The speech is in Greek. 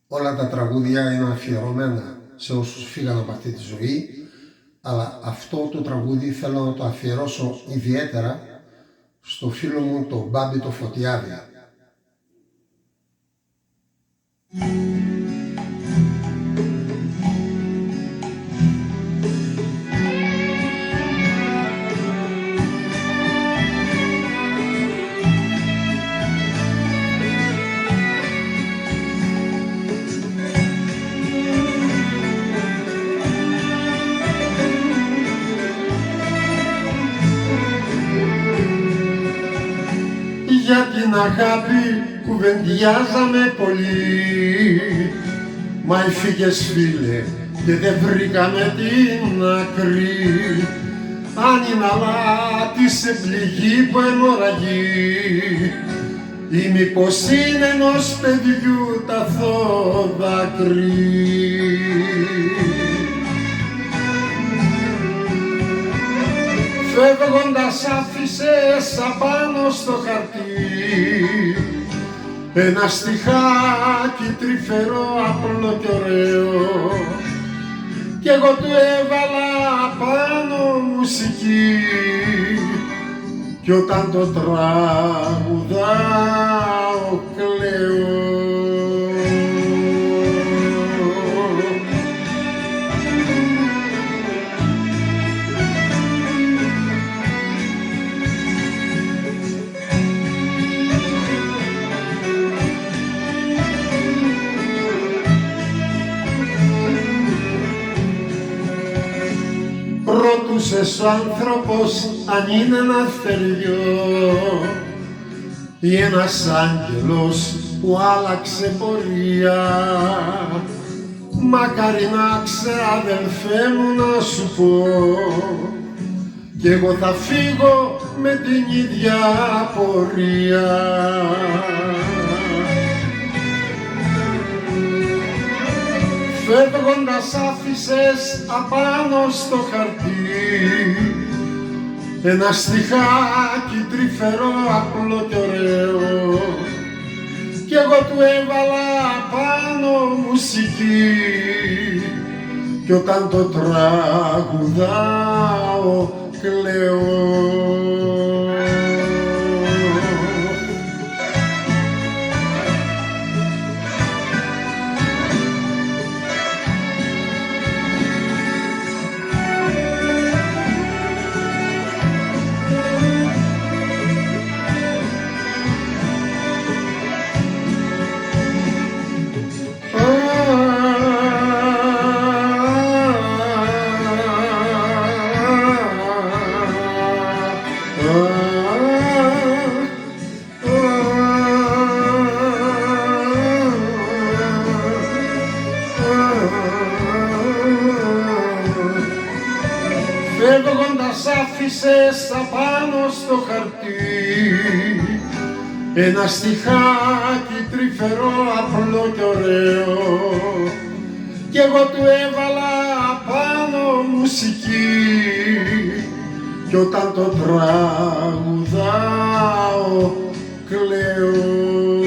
Όλα τα τραγούδια είναι αφιερωμένα σε όσους φύγαν από αυτή τη ζωή, αλλά αυτό το τραγούδι θέλω να το αφιερώσω ιδιαίτερα στο φίλο μου τον Μπάμπη το Φωτιάδη. Για την αγάπη κουβεντιάζαμε πολύ, μα έφυγες φίλε και δεν βρήκαμε την άκρη. Αν είναι αλάτι σε πληγή που αιμορραγεί, ή μήπως είναι ενός παιδιού ταθώ δάκρυ. Φεύγοντας άφησες απάνω στο χαρτί ένα στιχάκι τρυφερό, απλό κι ωραίο, κι εγώ του έβαλα πάνω μουσική, κι όταν το τραγουδάω κλαίω. Ρωτούσες ο άνθρωπος αν είναι ένα θεριό ή ένας άγγελος που άλλαξε πορεία. Μακάρι να αδελφέ μου να σου πω, κι εγώ θα φύγω με την ίδια πορεία. Φεύγοντας άφησες απάνω στο χαρτί ένα στιχάκι τρυφερό, απλό κι ωραίο, κι εγώ του έβαλα πάνω μουσική, κι όταν το τραγουδάω κλαίω. Φεύγοντας άφησες απάνω στο χαρτί ένα στιχάκι τρυφερό, απλό κι ωραίο, κι εγώ του έβαλα πάνω μουσική, κι όταν το τραγουδάω κλαίω.